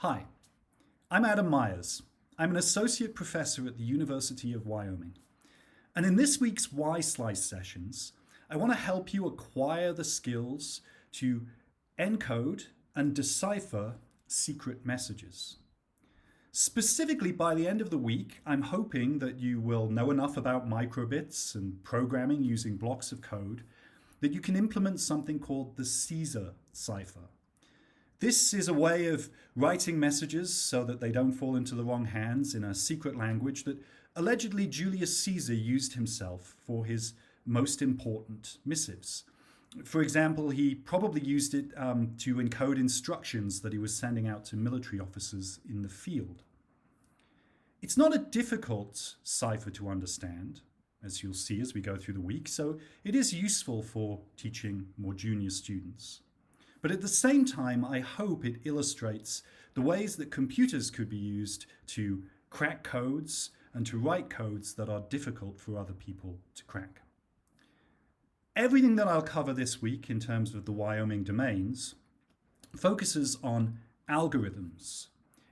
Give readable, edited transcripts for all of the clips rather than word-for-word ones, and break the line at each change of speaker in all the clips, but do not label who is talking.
Hi, I'm Adam Myers. I'm an associate professor at the University of Wyoming. And in this week's Y Slice sessions, I want to help you acquire the skills to encode and decipher secret messages. Specifically, by the end of the week, I'm hoping that you will know enough about microbits and programming using blocks of code that you can implement something called the Caesar cipher. This is a way of writing messages so that they don't fall into the wrong hands in a secret language that allegedly Julius Caesar used himself for his most important missives. For example, he probably used it to encode instructions that he was sending out to military officers in the field. It's not a difficult cipher to understand, as you'll see as we go through the week, so it is useful for teaching more junior students. But at the same time, I hope it illustrates the ways that computers could be used to crack codes and to write codes that are difficult for other people to crack. Everything that I'll cover this week in terms of the Wyoming domains focuses on algorithms.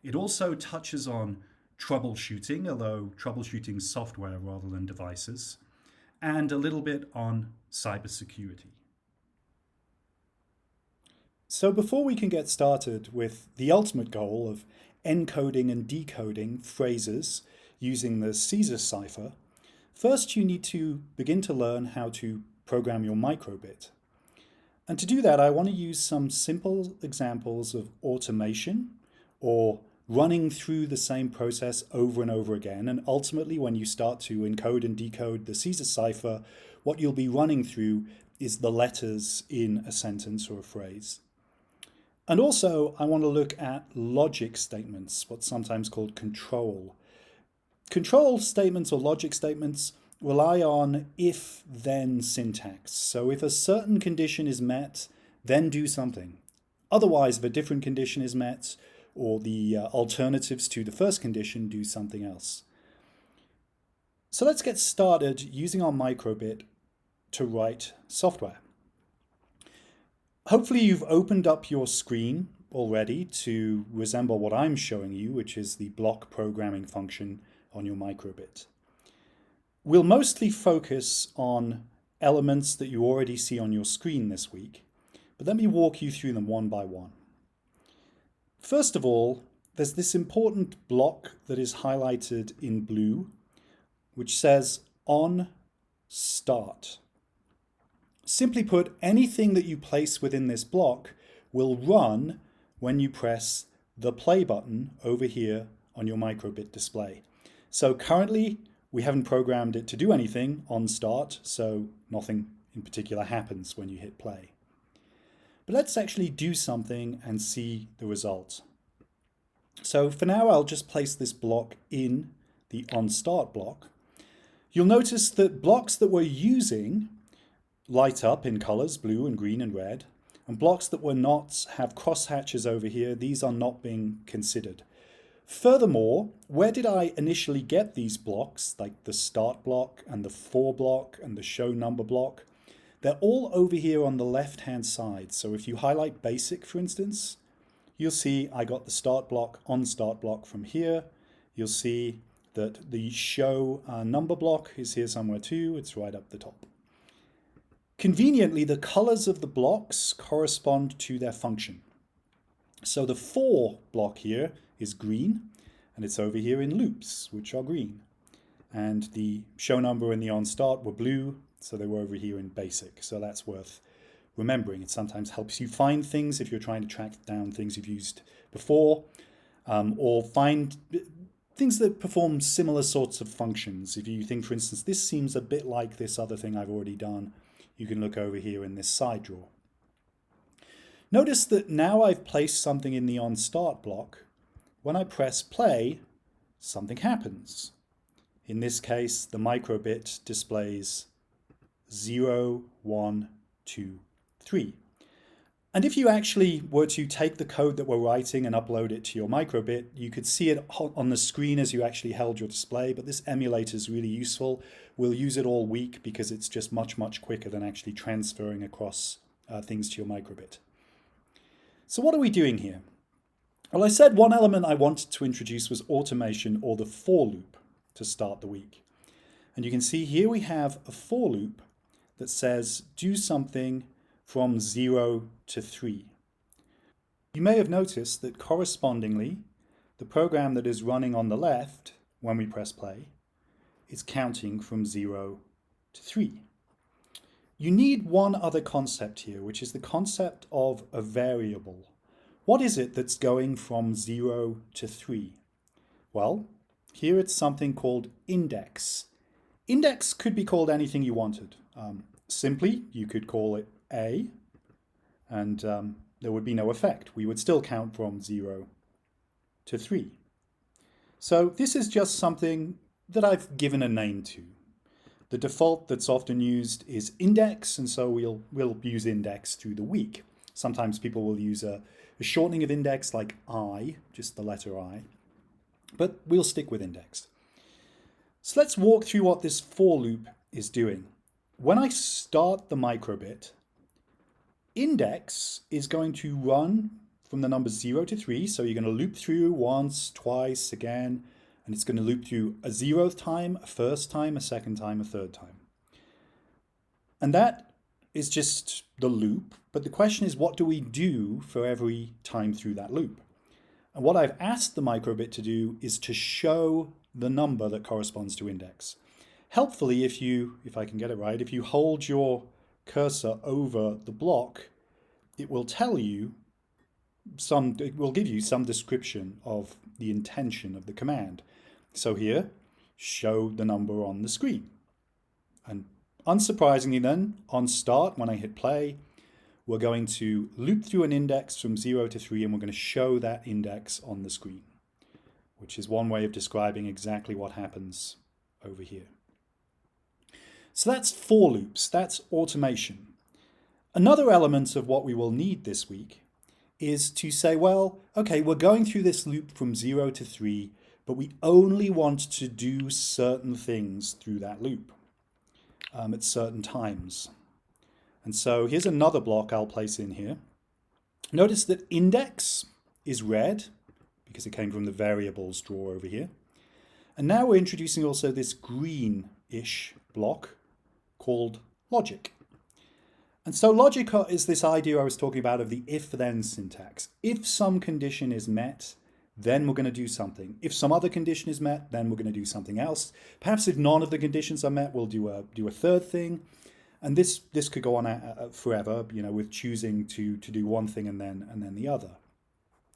It also touches on troubleshooting, although troubleshooting software rather than devices, and a little bit on cybersecurity.
So before we can get started with the ultimate goal of encoding and decoding phrases using the Caesar cipher, first you need to begin to learn how to program your microbit. And to do that, I want to use some simple examples of automation or running through the same process over and over again. And ultimately, when you start to encode and decode the Caesar cipher, what you'll be running through is the letters in a sentence or a phrase. And also, I want to look at logic statements, what's sometimes called control. Control statements or logic statements rely on if-then syntax. So if a certain condition is met, then do something. Otherwise, if a different condition is met, or the alternatives to the first condition, do something else. So let's get started using our microbit to write software. Hopefully you've opened up your screen already to resemble what I'm showing you, which is the block programming function on your microbit. We'll mostly focus on elements that you already see on your screen this week, but let me walk you through them one by one. First of all, there's this important block that is highlighted in blue, which says on start. Simply put, anything that you place within this block will run when you press the play button over here on your microbit display. So currently, we haven't programmed it to do anything on start, so nothing in particular happens when you hit play. But let's actually do something and see the result. So for now, I'll just place this block in the on start block. You'll notice that blocks that we're using light up in colors, blue and green and red, and blocks that were not have crosshatches over here, these are not being considered. Furthermore, where did I initially get these blocks, like the start block and the for block and the show number block? They're all over here on the left-hand side. So if you highlight basic, for instance, you'll see I got the start block, on start block from here. You'll see that the show number block is here somewhere too. It's right up the top. Conveniently, the colors of the blocks correspond to their function. So the for block here is green, and it's over here in loops, which are green. And the show number and the on start were blue, so they were over here in basic. So that's worth remembering. It sometimes helps you find things if you're trying to track down things you've used before, or find things that perform similar sorts of functions. If you think, for instance, this seems a bit like this other thing I've already done, you can look over here in this side drawer. Notice that now I've placed something in the on start block. When I press play, something happens. In this case, the microbit displays 0, 1, 2, 3. And if you actually were to take the code that we're writing and upload it to your microbit, you could see it on the screen as you actually held your display, but this emulator is really useful. We'll use it all week because it's just much, much quicker than actually transferring across things to your microbit. So what are we doing here? Well, I said one element I wanted to introduce was automation, or the for loop, to start the week. And you can see here we have a for loop that says do something from 0 to 3. You may have noticed that correspondingly, the program that is running on the left when we press play is counting from 0 to 3. You need one other concept here, which is the concept of a variable. What is it that's going from 0 to 3? Well, here it's something called index. Index could be called anything you wanted. Simply, you could call it A, and there would be no effect. We would still count from 0 to 3. So this is just something that I've given a name to. The default that's often used is index, and so we'll use index through the week. Sometimes people will use a shortening of index like I, just the letter I, but we'll stick with index. So let's walk through what this for loop is doing. When I start the microbit, index is going to run from the numbers 0 to 3, so you're going to loop through once, twice, again, and it's going to loop through a 0th time, a first time, a second time, a third time. And that is just the loop, but the question is, what do we do for every time through that loop? And what I've asked the microbit to do is to show the number that corresponds to index. Helpfully, if I can get it right, if you hold your cursor over the block, it will tell you it will give you some description of the intention of the command. So here, show the number on the screen. And unsurprisingly then, on start, when I hit play, we're going to loop through an index from 0 to 3, and we're going to show that index on the screen, which is one way of describing exactly what happens over here. So that's for loops, that's automation. Another element of what we will need this week is to say, well, okay, we're going through this loop from 0 to 3, but we only want to do certain things through that loop at certain times. And so here's another block I'll place in here. Notice that index is red because it came from the variables drawer over here. And now we're introducing also this greenish block called logic. And so logic is this idea I was talking about of the if-then syntax. If some condition is met, then we're going to do something. If some other condition is met, then we're going to do something else. Perhaps if none of the conditions are met, we'll do a third thing. And this could go on forever, with choosing to do one thing and then the other.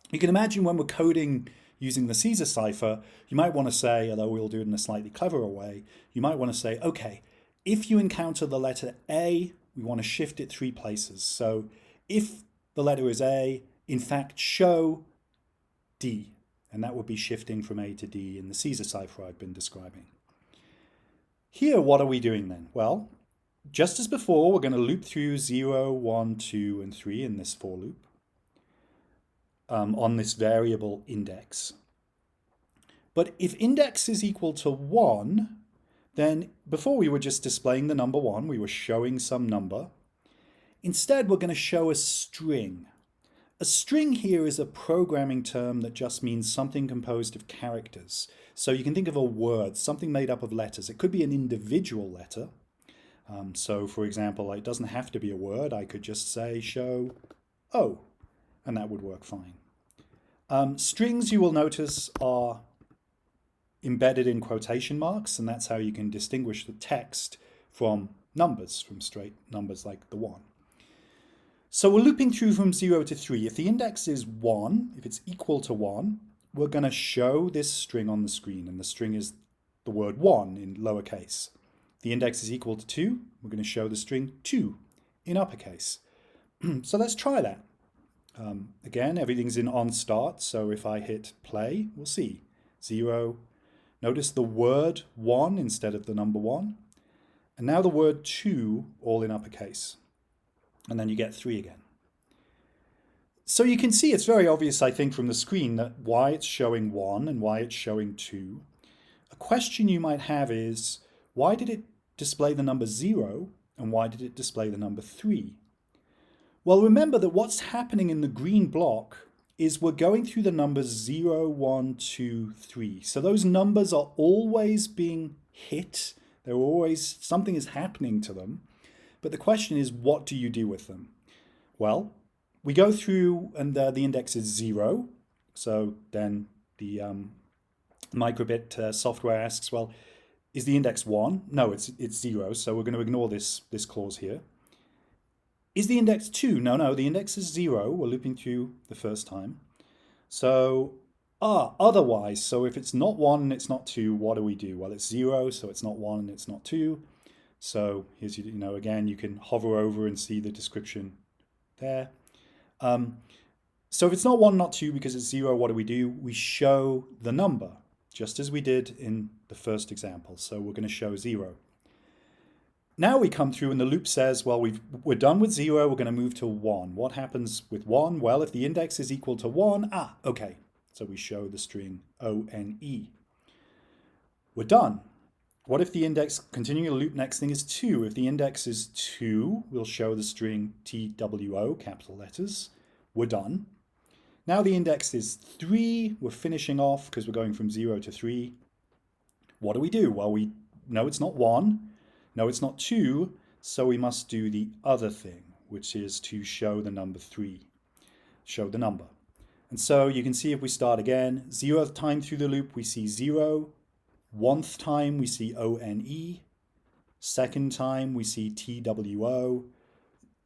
You can imagine when we're coding using the Caesar cipher, you might want to say, although we'll do it in a slightly cleverer way, you might want to say, okay, if you encounter the letter A, we want to shift it 3 places. So if the letter is A, in fact, show D. And that would be shifting from A to D in the Caesar cipher I've been describing. Here, what are we doing then? Well, just as before, we're going to loop through 0, 1, 2, and 3 in this for loop on this variable index. But if index is equal to 1, then before we were just displaying the number 1, we were showing some number. Instead, we're going to show a string. A string here is a programming term that just means something composed of characters. So you can think of a word, something made up of letters. It could be an individual letter. So for example, it doesn't have to be a word. I could just say show O, and that would work fine. Strings, you will notice, are embedded in quotation marks, and that's how you can distinguish the text from numbers, from straight numbers like the 1. So we're looping through from 0 to 3. If the index is 1, if it's equal to 1, we're going to show this string on the screen, and the string is the word 1 in lowercase. If the index is equal to 2, we're going to show the string 2 in uppercase. So let's try that. Again, everything's in on start, so if I hit play, we'll see 0. Notice the word 1 instead of the number 1. And now the word 2 all in uppercase. And then you get 3 again. So you can see it's very obvious, I think, from the screen that why it's showing 1 and why it's showing 2. A question you might have is, why did it display the number 0 and why did it display the number 3? Well, remember that what's happening in the green block is we're going through the numbers 0, 1, 2, 3. So those numbers are always being hit. They're always, something is happening to them. But the question is, what do you do with them? Well, we go through and the index is 0. So then the microbit software asks, well, is the index 1? No, it's 0. So we're going to ignore this clause here. Is the index 2? No, the index is 0. We're looping through the first time. So, otherwise, so if it's not 1 and it's not 2, what do we do? Well, it's 0, so it's not 1 and it's not 2. So here's, again, you can hover over and see the description there. So if it's not 1, not 2, because it's 0, what do? We show the number, just as we did in the first example. So we're going to show 0. Now we come through and the loop says, well, we're done with 0, we're going to move to 1. What happens with 1? Well, if the index is equal to 1, okay. So we show the string ONE. We're done. What if the index, continuing the loop, next thing is 2? If the index is 2, we'll show the string TWO, capital letters. We're done. Now the index is 3. We're finishing off because we're going from 0 to 3. What do? Well, we know it's not 1. No, it's not 2, so we must do the other thing, which is to show the number 3. Show the number. And so you can see if we start again, 0th time through the loop, we see 0. 1th time, we see ONE. 2nd time, we see TWO.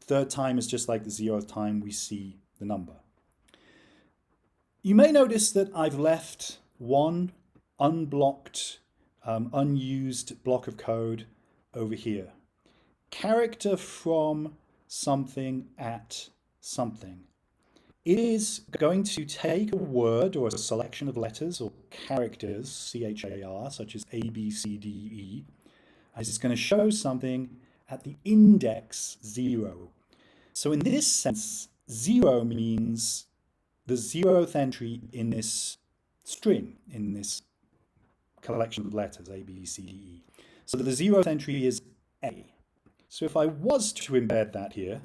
3rd time is just like the 0th time, we see the number. You may notice that I've left one unblocked, unused block of code over here. Character from something at something. It is going to take a word or a selection of letters or characters, CHAR, such as A, B, C, D, E, as it's going to show something at the index 0. So in this sense, 0 means the 0th entry in this string, in this collection of letters, A, B, C, D, E. So the 0th entry is A. So if I was to embed that here,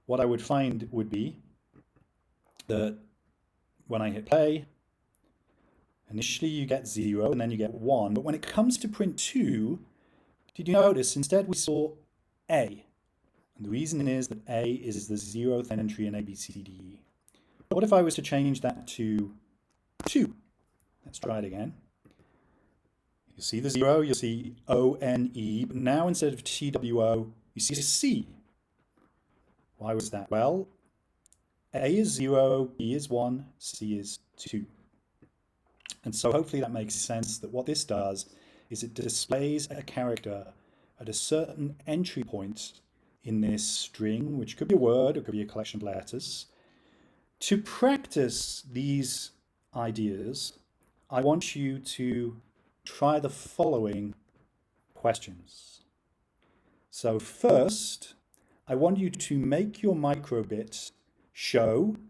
what I would find would be that when I hit play, initially you get 0 and then you get 1. But when it comes to print 2, did you notice instead we saw A? And the reason is that A is the 0th entry in A, B, C, D, E. What if I was to change that to 2? Let's try it again. You see the 0, you'll see ONE, but now instead of TWO, you see a C. Why was that? Well, A is 0, B is 1, C is 2. And so hopefully that makes sense that what this does is it displays a character at a certain entry point in this string, which could be a word or could be a collection of letters. To practice these ideas, I want you to try the following questions. So first, I want you to make your microbit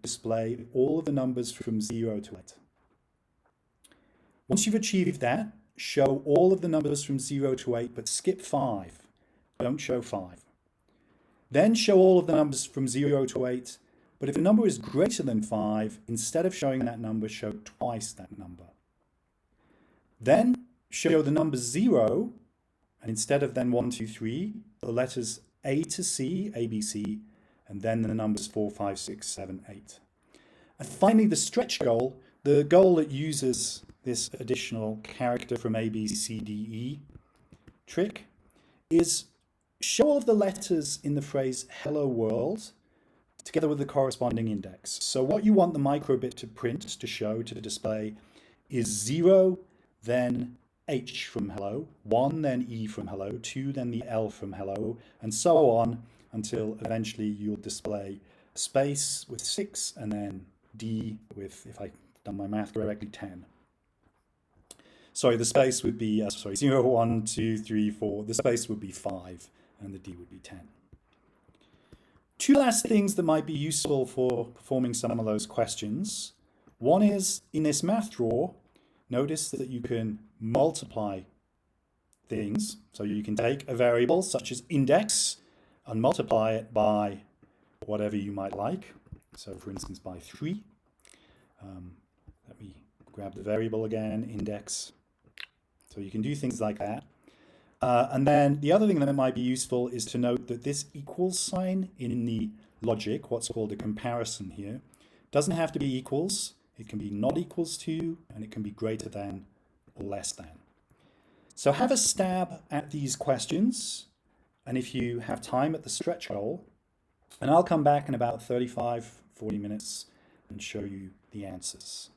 display all of the numbers from 0 to 8. Once you've achieved that, show all of the numbers from 0 to 8, but skip 5. Don't show 5. Then show all of the numbers from 0 to 8, but if a number is greater than 5, instead of showing that number, show twice that number. Then show the number 0, and instead of then 1, 2, 3, the letters A to C, A, B, C, and then the numbers 4, 5, 6, 7, 8. And finally, the stretch goal, the goal that uses this additional character from A, B, C, D, E trick, is show all of the letters in the phrase hello world together with the corresponding index. So what you want the microbit to print, to show, to display is 0, then H from hello, 1, then E from hello, 2, then the L from hello, and so on until eventually you'll display space with 6 and then D with, if I've done my math correctly, 10. Sorry, the space would be, 0, 1, 2, 3, 4. The space would be 5 and the D would be 10. Two last things that might be useful for performing some of those questions. One is, in this math drawer, notice that you can multiply things. So you can take a variable such as index and multiply it by whatever you might like. So for instance, by 3. Let me grab the variable again, index. So you can do things like that. And then the other thing that might be useful is to note that this equals sign in the logic, what's called a comparison here, doesn't have to be equals. It can be not equals to, and it can be greater than or less than. So have a stab at these questions, and if you have time at the stretch goal, and I'll come back in about 35, 40 minutes and show you the answers.